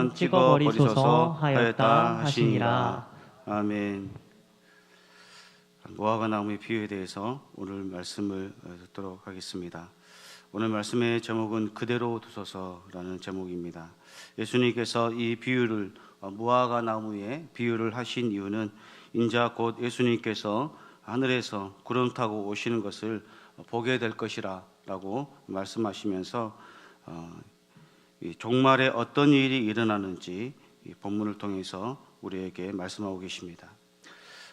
그만 찍어 버리소서 하였다 하시니라. 아멘. 무화과 나무의 비유에 대해서 오늘 말씀을 듣도록 하겠습니다. 오늘 말씀의 제목은 그대로 두소서라는 제목입니다. 예수님께서 이 비유를 무화과 나무의 비유를 하신 이유는 인자 곧 예수님께서 하늘에서 구름 타고 오시는 것을 보게 될 것이라고 말씀하시면서 종말에 어떤 일이 일어나는지 이 본문을 통해서 우리에게 말씀하고 계십니다.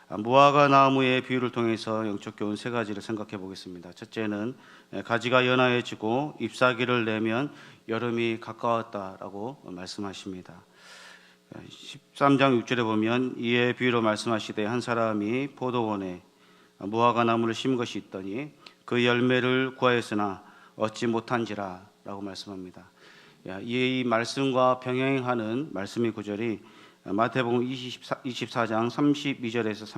무화과 나무의 비유를 통해서 영적 교훈 세 가지를 생각해 보겠습니다. 첫째는 가지가 연하해지고 잎사귀를 내면 여름이 가까웠다라고 말씀하십니다. 13장 6절에 보면 이에 비유로 말씀하시되 한 사람이 포도원에 무화과 나무를 심은 것이 있더니 그 열매를 구하였으나 얻지 못한지라 라고 말씀합니다. 이 말씀과 병행하는 말씀의 구절이 마태복음 24장 32절에서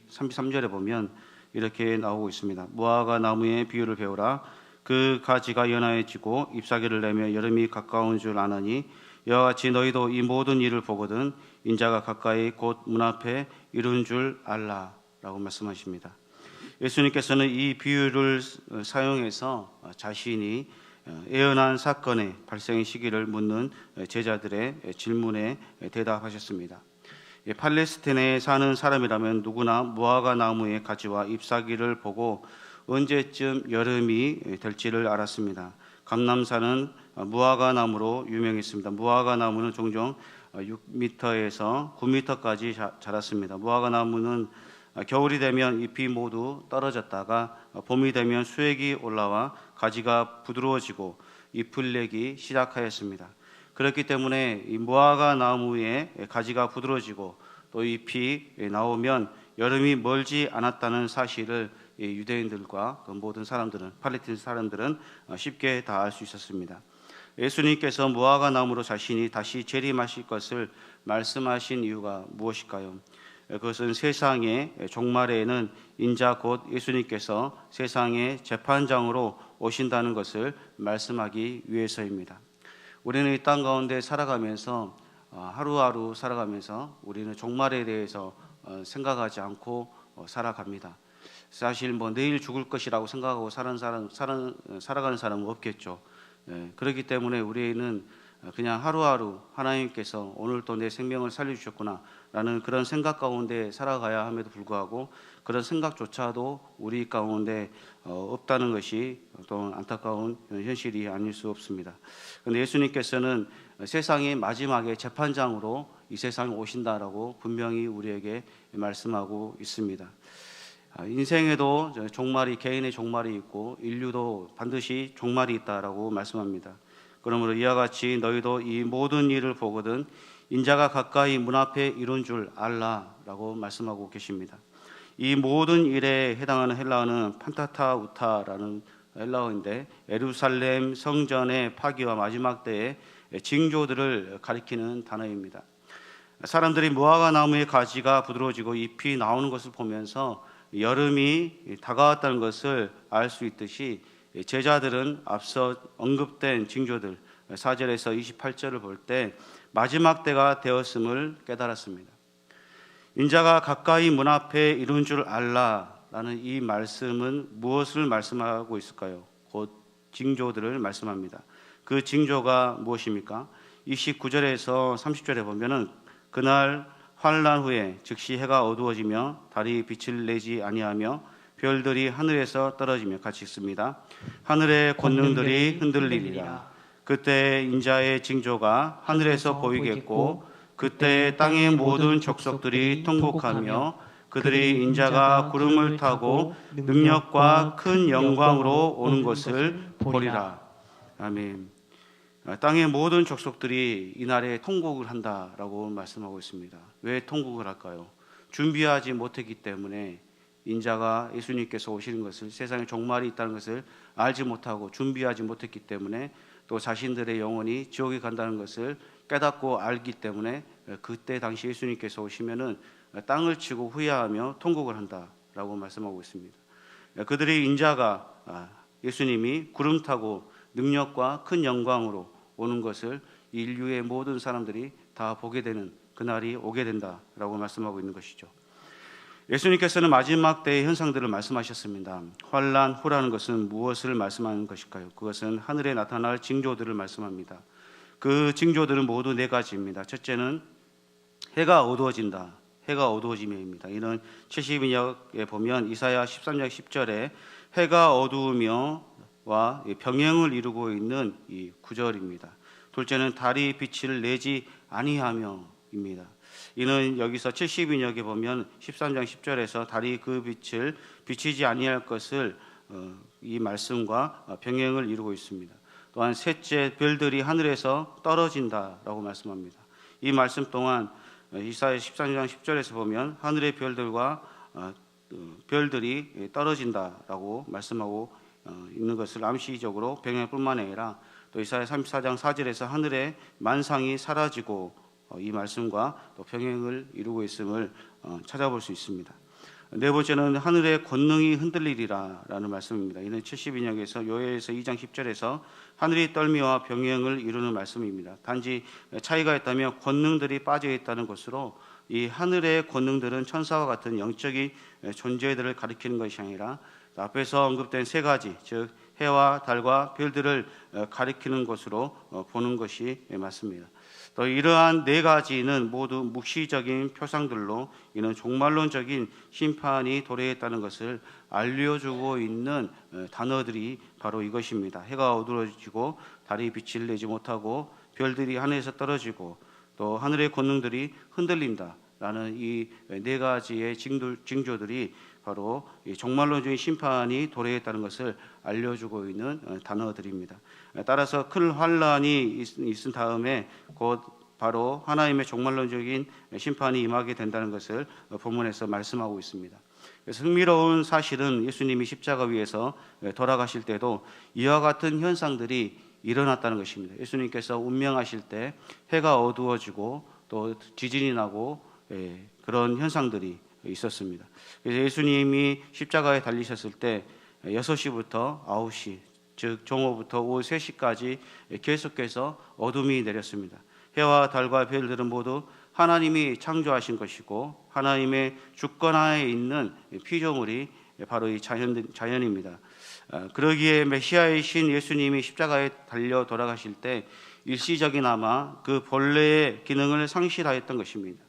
33절에 보면 이렇게 나오고 있습니다. 무화과 나무의 비유를 배우라. 그 가지가 연하해지고 잎사귀를 내며 여름이 가까운 줄 아느니 이와 같이 너희도 이 모든 일을 보거든 인자가 가까이 곧 문 앞에 이룬 줄 알라 라고 말씀하십니다. 예수님께서는 이 비유를 사용해서 자신이 예언한 사건의 발생 시기를 묻는 제자들의 질문에 대답하셨습니다. 팔레스타인에 사는 사람이라면 누구나 무화과 나무의 가지와 잎사귀를 보고 언제쯤 여름이 될지를 알았습니다. 감람산은 무화과 나무로 유명했습니다. 무화과 나무는 종종 6m에서 9m까지 자랐습니다. 무화과 나무는 겨울이 되면 잎이 모두 떨어졌다가 봄이 되면 수액이 올라와 가지가 부드러워지고 잎을 내기 시작하였습니다. 그렇기 때문에 이 무화과 나무의 가지가 부드러워지고 또 잎이 나오면 여름이 멀지 않았다는 사실을 유대인들과 모든 사람들은, 팔레스타인 사람들은 쉽게 다 알 수 있었습니다. 예수님께서 무화과 나무로 자신이 다시 재림하실 것을 말씀하신 이유가 무엇일까요? 그것은 세상의 종말에는 인자 곧 예수님께서 세상의 재판장으로 오신다는 것을 말씀하기 위해서입니다. 우리는 이 땅 가운데 살아가면서 하루하루 살아가면서 우리는 종말에 대해서 생각하지 않고 살아갑니다. 사실 내일 죽을 것이라고 생각하고 살아가는 사람은 없겠죠. 그렇기 때문에 우리는 그냥 하루하루 하나님께서 오늘도 내 생명을 살려주셨구나 라는 그런 생각 가운데 살아가야 함에도 불구하고 그런 생각조차도 우리 가운데 없다는 것이 또 안타까운 현실이 아닐 수 없습니다. 그런데 예수님께서는 세상의 마지막에 재판장으로 이 세상에 오신다라고 분명히 우리에게 말씀하고 있습니다. 인생에도 종말이, 개인의 종말이 있고 인류도 반드시 종말이 있다라고 말씀합니다. 그러므로 이와 같이 너희도 이 모든 일을 보거든 인자가 가까이 문 앞에 이룬 줄 알라라고 말씀하고 계십니다. 이 모든 일에 해당하는 헬라어는 판타타우타라는 헬라어인데 예루살렘 성전의 파기와 마지막 때의 징조들을 가리키는 단어입니다. 사람들이 무화과 나무의 가지가 부드러워지고 잎이 나오는 것을 보면서 여름이 다가왔다는 것을 알 수 있듯이 제자들은 앞서 언급된 징조들 4절에서 28절을 볼 때 마지막 때가 되었음을 깨달았습니다. 인자가 가까이 문 앞에 이룬 줄 알라라는 이 말씀은 무엇을 말씀하고 있을까요? 곧 징조들을 말씀합니다. 그 징조가 무엇입니까? 29절에서 30절에 보면은 그날 환난 후에 즉시 해가 어두워지며 달이 빛을 내지 아니하며 별들이 하늘에서 떨어지며 같이 있습니다. 하늘의 권능들이 흔들리리라. 그때 인자의 징조가 하늘에서 보이겠고 그때 땅의 모든 족속들이 통곡하며 그들이 인자가 구름을 타고 능력과 큰 영광으로 오는 것을 보리라. 아멘. 땅의 모든 족속들이 이날에 통곡을 한다라고 말씀하고 있습니다. 왜 통곡을 할까요? 준비하지 못했기 때문에 인자가 예수님께서 오시는 것을, 세상에 종말이 있다는 것을 알지 못하고 준비하지 못했기 때문에 또 자신들의 영혼이 지옥에 간다는 것을 깨닫고 알기 때문에 그때 당시 예수님께서 오시면은 땅을 치고 후회하며 통곡을 한다라고 말씀하고 있습니다. 그들이 인자가 예수님이 구름 타고 능력과 큰 영광으로 오는 것을 인류의 모든 사람들이 다 보게 되는 그날이 오게 된다라고 말씀하고 있는 것이죠. 예수님께서는 마지막 때의 현상들을 말씀하셨습니다. 환난 후라는 것은 무엇을 말씀하는 것일까요? 그것은 하늘에 나타날 징조들을 말씀합니다. 그 징조들은 모두 네 가지입니다. 첫째는 해가 어두워진다. 해가 어두워짐입니다. 이는 72역에 보면 이사야 13장 10절에 해가 어두우며와 병행을 이루고 있는 이 구절입니다. 둘째는 달이 빛을 내지 아니하며입니다. 이는 여기서 72역에 보면 13장 10절에서 달이 그 빛을 비치지 아니할 것을 이 말씀과 병행을 이루고 있습니다. 또한 셋째, 별들이 하늘에서 떨어진다라고 말씀합니다. 이 말씀 동안 이사야 13장 10절에서 보면 하늘의 별들이 떨어진다라고 말씀하고 있는 것을 암시적으로 병행뿐만 아니라 또 이사야 34장 4절에서 하늘의 만상이 사라지고 이 말씀과 또 병행을 이루고 있음을 찾아볼 수 있습니다. 네 번째는 하늘의 권능이 흔들리리라라는 말씀입니다. 이는 72역에서 요엘에서 2장 10절에서 하늘이 떨미와 병행을 이루는 말씀입니다. 단지 차이가 있다면 권능들이 빠져 있다는 것으로 이 하늘의 권능들은 천사와 같은 영적인 존재들을 가리키는 것이 아니라 앞에서 언급된 세 가지, 즉 해와 달과 별들을 가리키는 것으로 보는 것이 맞습니다. 또 이러한 네 가지는 모두 묵시적인 표상들로 이는 종말론적인 심판이 도래했다는 것을 알려주고 있는 단어들이 바로 이것입니다. 해가 어두워지고 달이 빛을 내지 못하고 별들이 하늘에서 떨어지고 또 하늘의 권능들이 흔들린다라는 이 네 가지의 징조들이 바로 종말론적인 심판이 도래했다는 것을 알려주고 있는 단어들입니다. 따라서 큰 환란이 있은 다음에 곧 바로 하나님의 종말론적인 심판이 임하게 된다는 것을 본문에서 말씀하고 있습니다. 그래서 흥미로운 사실은 예수님이 십자가 위에서 돌아가실 때도 이와 같은 현상들이 일어났다는 것입니다. 예수님께서 운명하실 때 해가 어두워지고 또 지진이 나고 그런 현상들이 있었습니다. 그래서 예수님이 십자가에 달리셨을 때 6시부터 9시, 즉 정오부터 오후 3시까지 계속해서 어둠이 내렸습니다. 해와 달과 별들은 모두 하나님이 창조하신 것이고 하나님의 주권하에 있는 피조물이 바로 이 자연입니다. 그러기에 메시아이신 예수님이 십자가에 달려 돌아가실 때 일시적이나마 그 본래의 기능을 상실하였던 것입니다.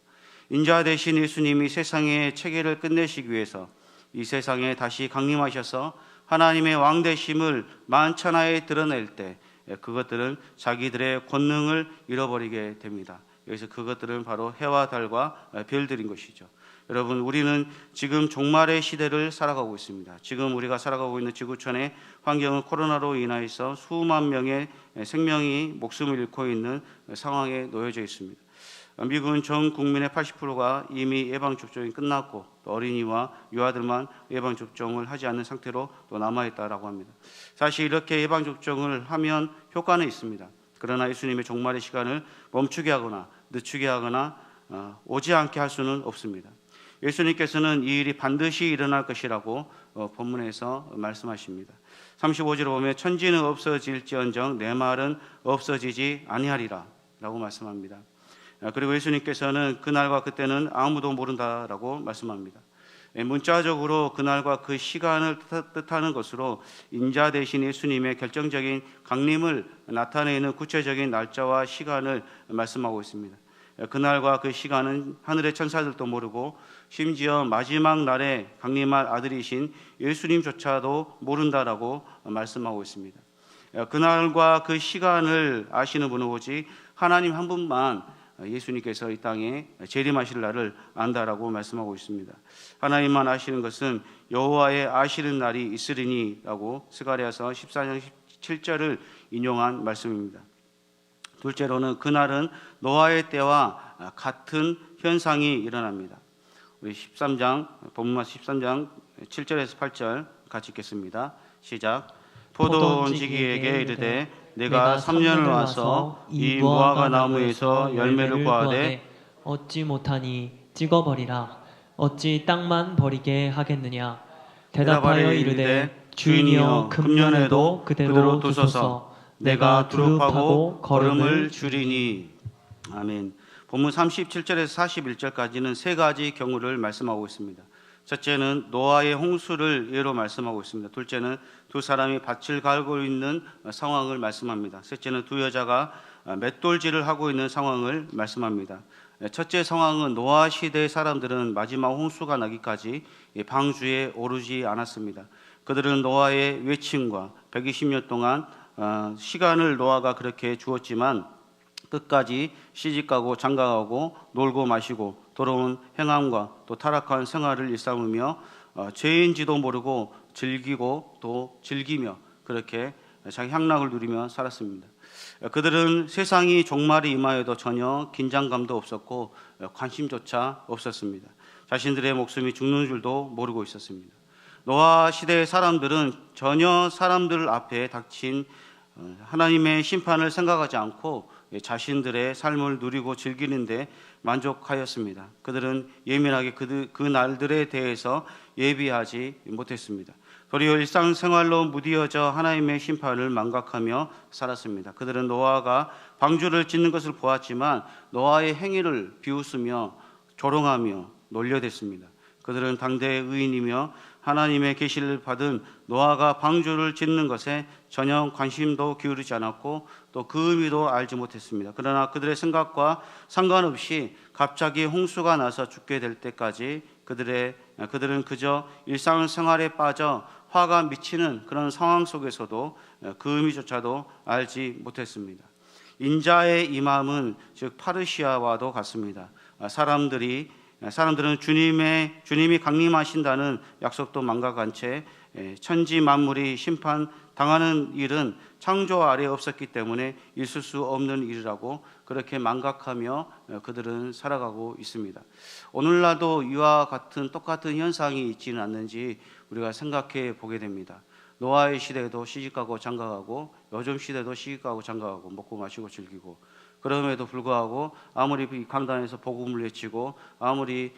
인자 되신 예수님이 세상의 체계를 끝내시기 위해서 이 세상에 다시 강림하셔서 하나님의 왕되심을 만천하에 드러낼 때 그것들은 자기들의 권능을 잃어버리게 됩니다. 여기서 그것들은 바로 해와 달과 별들인 것이죠. 여러분, 우리는 지금 종말의 시대를 살아가고 있습니다. 지금 우리가 살아가고 있는 지구촌의 환경은 코로나로 인하여서 수만 명의 생명이 목숨을 잃고 있는 상황에 놓여져 있습니다. 미국은 전 국민의 80%가 이미 예방접종이 끝났고 또 어린이와 유아들만 예방접종을 하지 않는 상태로 또 남아있다라고 합니다. 사실 이렇게 예방접종을 하면 효과는 있습니다. 그러나 예수님의 종말의 시간을 멈추게 하거나 늦추게 하거나 오지 않게 할 수는 없습니다. 예수님께서는 이 일이 반드시 일어날 것이라고 본문에서 말씀하십니다. 35절을 보면 천지는 없어질지언정 내 말은 없어지지 아니하리라 라고 말씀합니다. 그리고 예수님께서는 그날과 그때는 아무도 모른다라고 말씀합니다. 문자적으로 그날과 그 시간을 뜻하는 것으로 인자 되신 예수님의 결정적인 강림을 나타내는 구체적인 날짜와 시간을 말씀하고 있습니다. 그날과 그 시간은 하늘의 천사들도 모르고 심지어 마지막 날에 강림할 아들이신 예수님조차도 모른다라고 말씀하고 있습니다. 그날과 그 시간을 아시는 분은 오직 하나님 한 분만 예수님께서 이 땅에 재림하실 날을 안다라고 말씀하고 있습니다. 하나님만 아시는 것은 여호와의 아시는 날이 있으리니라고 스가랴서 14장 17절을 인용한 말씀입니다. 둘째로는 그날은 노아의 때와 같은 현상이 일어납니다. 우리 13장 본문 13장 7절에서 8절 같이 읽겠습니다. 시작. 포도원지기에게 이르되 내가 3년을 와서 이 무화과 나무에서 열매를 구하되 얻지 못하니 찍어버리라. 어찌 땅만 버리게 하겠느냐. 대답하여 이르되 주인이여 금년에도 그대로 두소서. 내가 두렵하고 걸음을 줄이니. 아멘. 본문 37절에서 41절까지는 세 가지 경우를 말씀하고 있습니다. 첫째는 노아의 홍수를 예로 말씀하고 있습니다. 둘째는 두 사람이 밭을 갈고 있는 상황을 말씀합니다. 셋째는 두 여자가 맷돌질을 하고 있는 상황을 말씀합니다. 첫째 상황은 노아 시대의 사람들은 마지막 홍수가 나기까지 방주에 오르지 않았습니다. 그들은 노아의 외침과 120년 동안 시간을 노아가 그렇게 주었지만 끝까지 시집가고 장가가고 놀고 마시고 더러운 행함과 또 타락한 생활을 일삼으며 죄인지도 모르고 즐기고 또 즐기며 그렇게 자기 향락을 누리며 살았습니다. 그들은 세상이 종말이 임하여도 전혀 긴장감도 없었고 관심조차 없었습니다. 자신들의 목숨이 죽는 줄도 모르고 있었습니다. 노아 시대의 사람들은 전혀 사람들 앞에 닥친 하나님의 심판을 생각하지 않고 자신들의 삶을 누리고 즐기는데 만족하였습니다. 그들은 예민하게 그 날들에 대해서 예비하지 못했습니다. 도리어 일상생활로 무디어져 하나님의 심판을 망각하며 살았습니다. 그들은 노아가 방주를 짓는 것을 보았지만 노아의 행위를 비웃으며 조롱하며 놀려댔습니다. 그들은 당대의 의인이며 하나님의 계시를 받은 노아가 방주를 짓는 것에 전혀 관심도 기울이지 않았고 또 그 의미도 알지 못했습니다. 그러나 그들의 생각과 상관없이 갑자기 홍수가 나서 죽게 될 때까지 그들은 그저 일상생활에 빠져 화가 미치는 그런 상황 속에서도 그 의미조차도 알지 못했습니다. 인자의 임함은 즉 파르시아와도 같습니다. 사람들은 주님이 강림하신다는 약속도 망각한 채 천지 만물이 심판 당하는 일은 창조 아래 없었기 때문에 있을 수 없는 일이라고 그렇게 망각하며 그들은 살아가고 있습니다. 오늘날도 이와 같은 똑같은 현상이 있지는 않는지 우리가 생각해 보게 됩니다. 노아의 시대에도 시집가고 장가가고 요즘 시대도 시집가고 장가가고 먹고 마시고 즐기고 그럼에도 불구하고 아무리 강단에서 복음을 외치고 아무리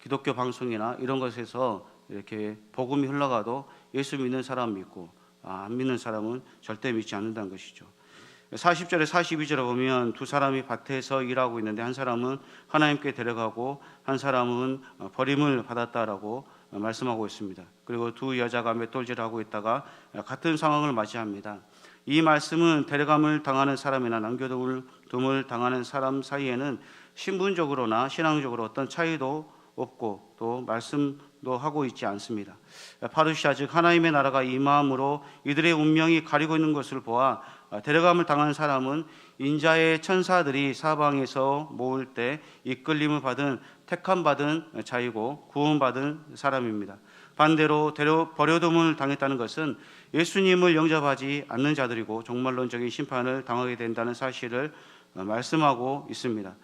기독교 방송이나 이런 것에서 이렇게 복음이 흘러가도 예수 믿는 사람 믿고 안 믿는 사람은 절대 믿지 않는다는 것이죠. 40절에 42절에 보면 두 사람이 밭에서 일하고 있는데 한 사람은 하나님께 데려가고 한 사람은 버림을 받았다라고 말씀하고 있습니다. 그리고 두 여자가 맷돌질하고 있다가 같은 상황을 맞이합니다. 이 말씀은 데려감을 당하는 사람이나 남겨둠을 당하는 사람 사이에는 신분적으로나 신앙적으로 어떤 차이도 없고 또 말씀도 하고 있지 않습니다. 파르시아 즉 하나님의 나라가 임함으로 이들의 운명이 가리고 있는 것을 보아 데려감을 당한 사람은 인자의 천사들이 사방에서 모을 때 이끌림을 받은 택함받은 자이고 구원받은 사람입니다. 반대로 버려둠을 당했다는 것은 예수님을 영접하지 않는 자들이고 종말론적인 심판을 당하게 된다는 사실을 말씀하고 있습니다.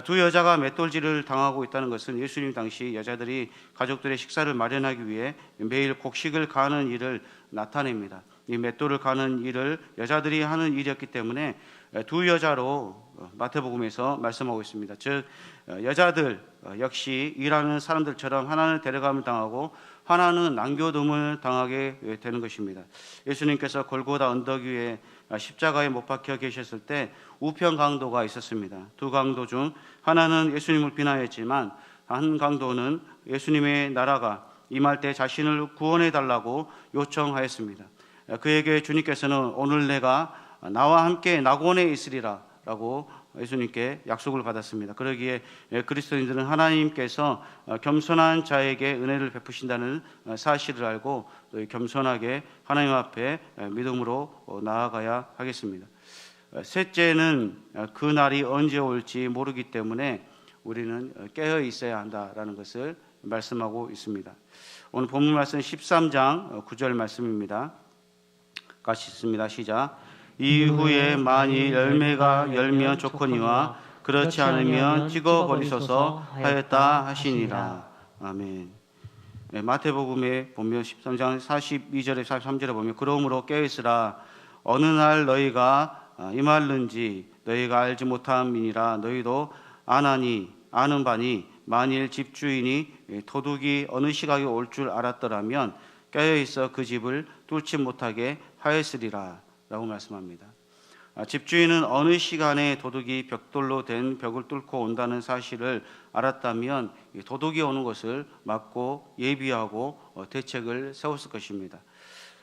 두 여자가 맷돌질을 당하고 있다는 것은 예수님 당시 여자들이 가족들의 식사를 마련하기 위해 매일 곡식을 가는 일을 나타냅니다. 이 맷돌을 가는 일을 여자들이 하는 일이었기 때문에 두 여자로 마태복음에서 말씀하고 있습니다. 즉 여자들 역시 일하는 사람들처럼 하나는 데려감을 당하고 하나는 남겨둠을 당하게 되는 것입니다. 예수님께서 골고다 언덕 위에 십자가에 못 박혀 계셨을 때 우편 강도가 있었습니다. 두 강도 중 하나는 예수님을 비난했지만 한 강도는 예수님의 나라가 임할 때 자신을 구원해 달라고 요청하였습니다. 그에게 주님께서는 오늘 내가 나와 함께 낙원에 있으리라 라고 예수님께 약속을 받았습니다. 그러기에 그리스도인들은 하나님께서 겸손한 자에게 은혜를 베푸신다는 사실을 알고 또 겸손하게 하나님 앞에 믿음으로 나아가야 하겠습니다. 셋째는 그 날이 언제 올지 모르기 때문에 우리는 깨어 있어야 한다라는 것을 말씀하고 있습니다. 오늘 본문 말씀 13장 9절 말씀입니다. 같이 읽습니다. 시작. 이후에 만일 열매가 열면 좋거니와 그렇지 않으면 찍어버리소서 하였다 하시니라. 아멘. 마태복음에 보면 13장 42절에 43절에 보면 그러므로 깨어있으라. 어느 날 너희가 임할는지 너희가 알지 못함이니라. 너희도 아는 바니 만일 집주인이 도둑이 어느 시각에 올 줄 알았더라면 깨어있어 그 집을 뚫지 못하게 하였으리라라고 말씀합니다. 집주인은 어느 시간에 도둑이 벽돌로 된 벽을 뚫고 온다는 사실을 알았다면 도둑이 오는 것을 막고 예비하고 대책을 세웠을 것입니다.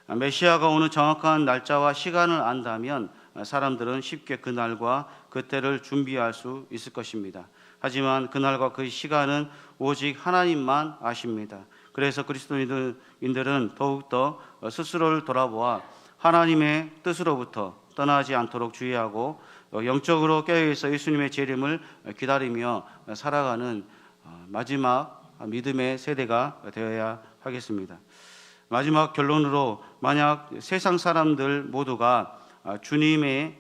메시아가 오는 정확한 날짜와 시간을 안다면 사람들은 쉽게 그날과 그때를 준비할 수 있을 것입니다. 하지만 그날과 그 시간은 오직 하나님만 아십니다. 그래서 그리스도인들은 더욱더 스스로를 돌아보아 하나님의 뜻으로부터 떠나지 않도록 주의하고 영적으로 깨어있어 예수님의 재림을 기다리며 살아가는 마지막 믿음의 세대가 되어야 하겠습니다. 마지막 결론으로 만약 세상 사람들 모두가 주님의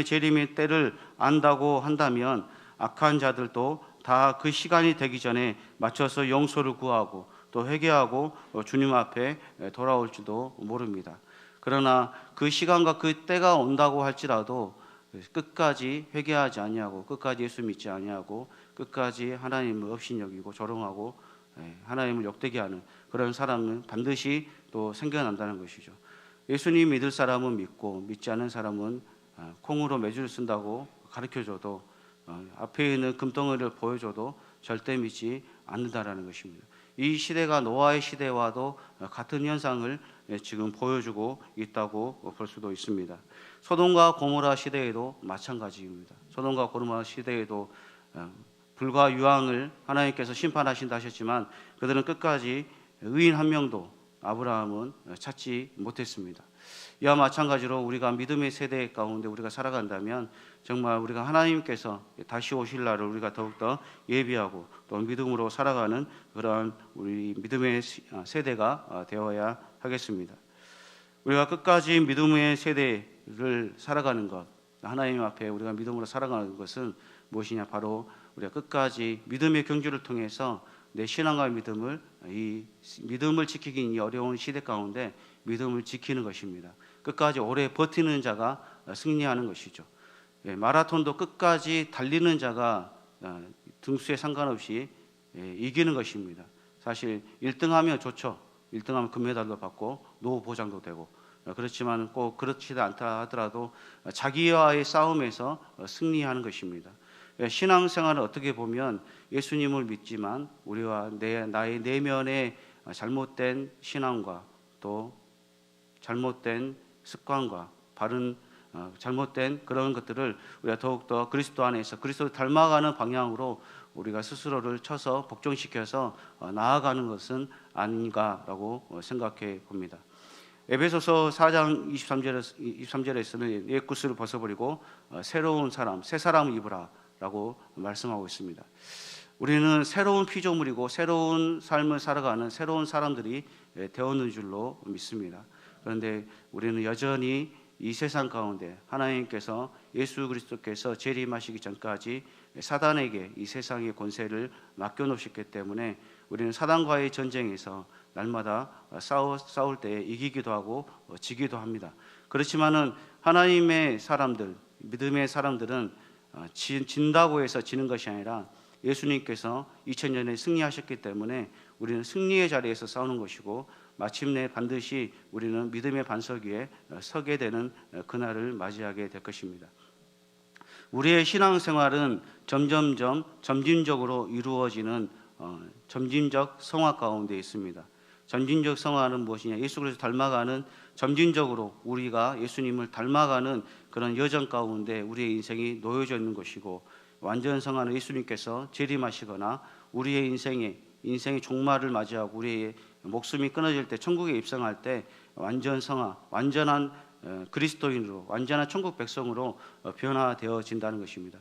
재림의 때를 안다고 한다면 악한 자들도 다 그 시간이 되기 전에 맞춰서 용서를 구하고 또 회개하고 주님 앞에 돌아올지도 모릅니다. 그러나 그 시간과 그 때가 온다고 할지라도 끝까지 회개하지 아니하고 끝까지 예수 믿지 아니하고 끝까지 하나님을 업신여기고 조롱하고 하나님을 욕되게 하는 그런 사람은 반드시 또 생겨난다는 것이죠. 예수님 믿을 사람은 믿고 믿지 않는 사람은 콩으로 매주를 쓴다고 가르쳐줘도 앞에 있는 금덩어리를 보여줘도 절대 믿지 않는다라는 것입니다. 이 시대가 노아의 시대와도 같은 현상을 지금 보여주고 있다고 볼 수도 있습니다. 소돔과 고모라 시대에도 마찬가지입니다. 소돔과 고모라 시대에도 불과 유황을 하나님께서 심판하신다 하셨지만 그들은 끝까지 의인 한 명도 아브라함은 찾지 못했습니다. 이와 마찬가지로 우리가 믿음의 세대 가운데 우리가 살아간다면 정말 우리가 하나님께서 다시 오실 날을 우리가 더욱더 예비하고 또 믿음으로 살아가는 그러한 우리 믿음의 세대가 되어야 하겠습니다. 우리가 끝까지 믿음의 세대를 살아가는 것, 하나님 앞에 우리가 믿음으로 살아가는 것은 무엇이냐? 바로 우리가 끝까지 믿음의 경주를 통해서 내 신앙과 믿음을 지키기 어려운 시대 가운데 믿음을 지키는 것입니다. 끝까지 오래 버티는 자가 승리하는 것이죠. 마라톤도 끝까지 달리는 자가 등수에 상관없이 이기는 것입니다. 사실 1등하면 좋죠. 1등하면 금메달도 받고 노후 보장도 되고 그렇지만 꼭 그렇지 않다 하더라도 자기와의 싸움에서 승리하는 것입니다. 신앙생활은 어떻게 보면 예수님을 믿지만 우리와 나의 내면의 잘못된 신앙과 또 잘못된 습관과 잘못된 그런 것들을 우리가 더욱더 그리스도 안에서 그리스도를 닮아가는 방향으로 우리가 스스로를 쳐서 복종시켜서 나아가는 것은 아닌가라고 생각해 봅니다. 에베소서 4장 23절에서는 옛 구스를 벗어버리고 새로운 사람, 새 사람을 입으라 라고 말씀하고 있습니다. 우리는 새로운 피조물이고 새로운 삶을 살아가는 새로운 사람들이 되었는 줄로 믿습니다. 그런데 우리는 여전히 이 세상 가운데 하나님께서 예수 그리스도께서 재림하시기 전까지 사단에게 이 세상의 권세를 맡겨놓으셨기 때문에 우리는 사단과의 전쟁에서 날마다 싸울 때 이기기도 하고 지기도 합니다. 그렇지만은 하나님의 사람들, 믿음의 사람들은 진다고 해서 지는 것이 아니라 예수님께서 2000년에 승리하셨기 때문에 우리는 승리의 자리에서 싸우는 것이고 마침내 반드시 우리는 믿음의 반석 위에 서게 되는 그날을 맞이하게 될 것입니다. 우리의 신앙생활은 점진적으로 이루어지는 점진적 성화 가운데 있습니다. 점진적 성화는 무엇이냐? 예수 그리스도 닮아가는 점진적으로 우리가 예수님을 닮아가는 그런 여정 가운데 우리의 인생이 놓여져 있는 것이고 완전 성화는 예수님께서 재림하시거나 우리의 인생의 종말을 맞이하고 우리의 목숨이 끊어질 때 천국에 입성할 때 완전 성화, 완전한 그리스도인으로 완전한 천국 백성으로 변화되어진다는 것입니다.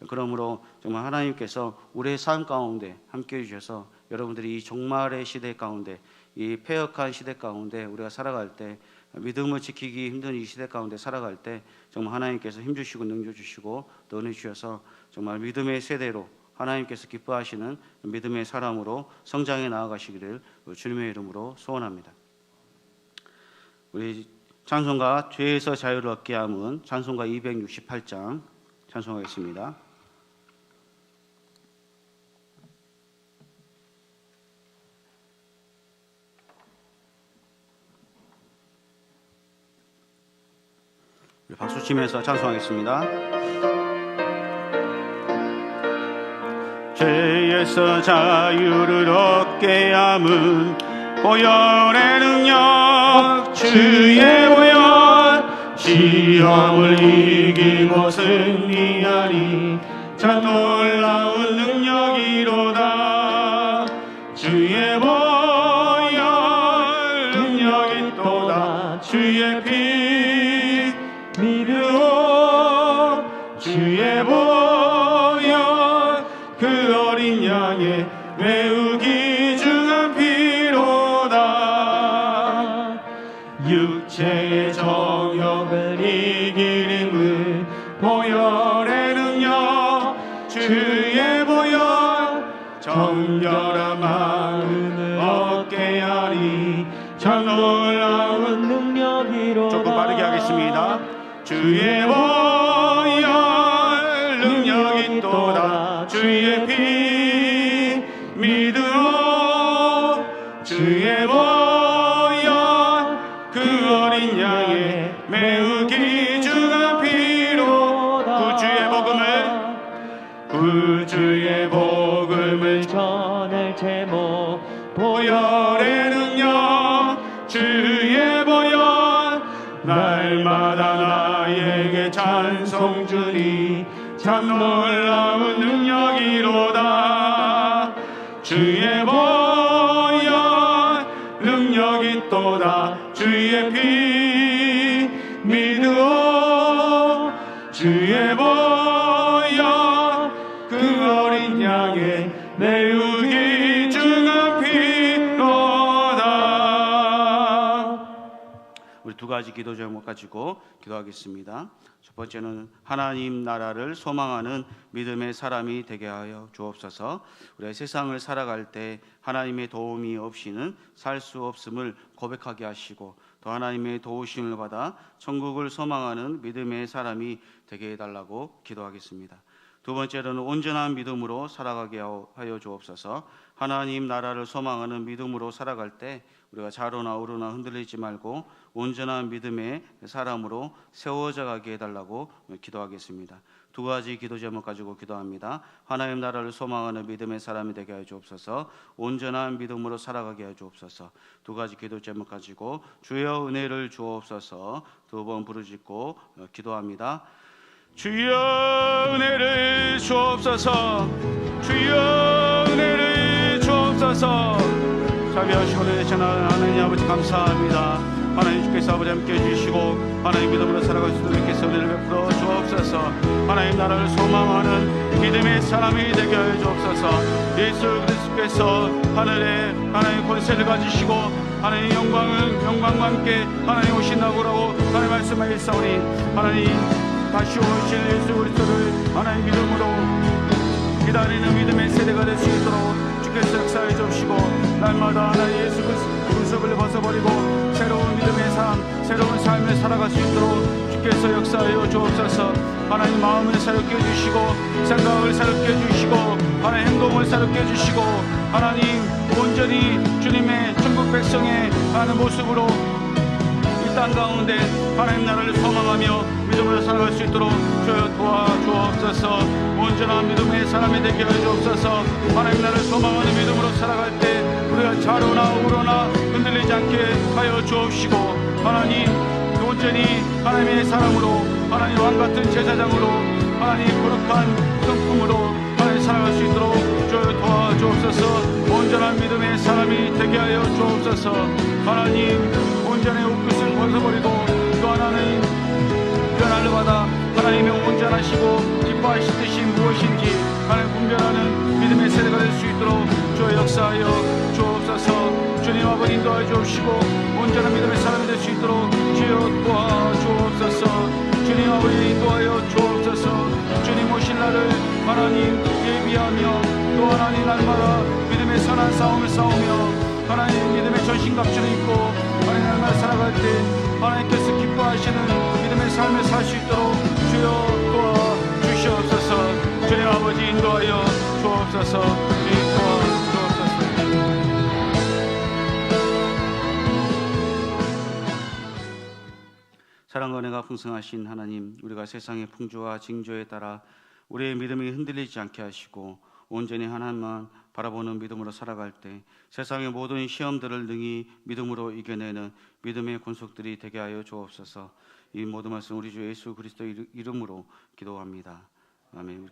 그러므로 정말 하나님께서 우리의 삶 가운데 함께해 주셔서 여러분들이 이 종말의 시대 가운데 이 패역한 시대 가운데 우리가 살아갈 때 믿음을 지키기 힘든 이 시대 가운데 살아갈 때 정말 하나님께서 힘주시고 능력주시고 또 은혜 주셔서 정말 믿음의 세대로 하나님께서 기뻐하시는 믿음의 사람으로 성장해 나아가시기를 주님의 이름으로 소원합니다. 우리 찬송가 죄에서 자유를 얻게 함은 찬송가 268장 찬송하겠습니다. 부치면서 찬송하겠습니다. 죄에서 자유를 얻게 함은 보혈의 능력 주의 보혈 시험을 이기고 승리하니 참 놀라운 능력이로다. 주의 보혈 능력이 또다. 주의 피 믿으오. 주의 보혈 그 어린 양의 매우 귀중한 피로다. 육체의 정욕을 이길 힘은 보혈의 능력 주의 보혈 정결한 마음을 얻게 하리 참 놀라운 능력이로다. 조금 빠르게 하겠습니다. 주의 보혈 능력이 또다. 주의 피 믿으오. 주의 보혈 그 어린 양의 매우 귀중한 피로다. 구주의 복음을 전할 제목 보혈의 능력 주의 보혈 날마다 나에게 찬송 주니 참 놀라운 능력이로다. 주의 보혈 능력이 또다. 주의 피 믿으오. 주의 보혈 그 어린 양의 매우 귀중한 피로다. 우리 두 가지 기도 제목 가지고 기도하겠습니다. 첫 번째는 하나님 나라를 소망하는 믿음의 사람이 되게 하여 주옵소서. 우리가 세상을 살아갈 때 하나님의 도움이 없이는 살 수 없음을 고백하게 하시고 또 하나님의 도우심을 받아 천국을 소망하는 믿음의 사람이 되게 해달라고 기도하겠습니다. 두 번째로는 온전한 믿음으로 살아가게 하여 주옵소서. 하나님 나라를 소망하는 믿음으로 살아갈 때 우리가 좌로나 우로나 흔들리지 말고 온전한 믿음의 사람으로 세워져 가게 해달라고 기도하겠습니다. 두 가지 기도 제목 가지고 기도합니다. 하나님 나라를 소망하는 믿음의 사람이 되게 하여 주옵소서. 온전한 믿음으로 살아가게 하여 주옵소서. 두 가지 기도 제목 가지고 주여 은혜를 주옵소서 두 번 부르짖고 기도합니다. 주여 은혜를 주옵소서. 주여 은혜를 주옵소서. 자비하시고 내시는 하나님 아버지 감사합니다. 하나님 주께서 아버지 함께 해주시고 하나님 믿음으로 살아갈 수 있도록 주께서 은혜를 베풀어 주옵소서. 하나님 나라를 소망하는 믿음의 사람이 되게 하여 주옵소서. 예수 그리스도께서 하늘에 하나님 권세를 가지시고 하나님 영광과 함께 하나님 오신다고 하나님 말씀하셨사오니 하나님 다시 오실 예수 그리스도를 하나님 믿음으로 기다리는 믿음의 세대가 될 수 있도록 주께서 역사해 주시고 날마다 하나님 예수 그리스도를 벗어버리고 새로운 믿음의 삶, 새로운 삶을 살아갈 수 있도록 주께서 역사하여 주옵소서. 하나님 마음을 새롭게 해주시고 생각을 새롭게 해주시고 하나님 행동을 새롭게 해주시고 하나님 온전히 주님의 천국 백성의 하는 모습으로 이 땅 가운데 하나님 나라를 소망하며 믿음으로 살아갈 수 있도록 주여 도와주옵소서. 온전한 믿음의 사람이 되게 하여 주옵소서. 하나님 나라를 소망하는 믿음으로 살아갈 때 우리가 좌로나 우로나 흔들리지 않게 하여 주옵시고 하나님 온전히 하나님의 사람으로 하나님 왕같은 제사장으로 하나님 거룩한 성품으로 하나님 살아갈 수 있도록 주여 도와주옵소서. 온전한 믿음의 사람이 되게 하여 주옵소서. 하나님 온전의 옷깃을 벗어버리고 또 하나님 변화를 받아 하나님의 온전하시고 기뻐하실 뜻이 무엇인지 하나님 분별하는 믿음의 세대가 될 수 있도록 주여 역사하여 주옵소서. 주님 아버지 인도하여 주옵시고 온전한 믿음의 사람이 될 수 있도록 주여 도와주옵소서. 주님 아버지 인도하여 주옵소서. 주님 오신 날을 하나님 예비하며 또 하나님 날마다 믿음의 선한 싸움을 싸우며 하나님 믿음의 전신갑주를 입고 하나님 날마다 살아갈 때 하나님께서 기뻐하시는 믿음의 삶을 살 수 있도록 주여 도와주시옵소서. 주님 아버지 인도하여 주옵소서. 주님 도와주옵소서. 사랑과 은혜가 풍성하신 하나님, 우리가 세상의 풍조와 징조에 따라 우리의 믿음이 흔들리지 않게 하시고 온전히 하나님만 바라보는 믿음으로 살아갈 때 세상의 모든 시험들을 능히 믿음으로 이겨내는 믿음의 권속들이 되게 하여 주옵소서. 이 모든 말씀 우리 주 예수 그리스도 이름으로 기도합니다. 아멘.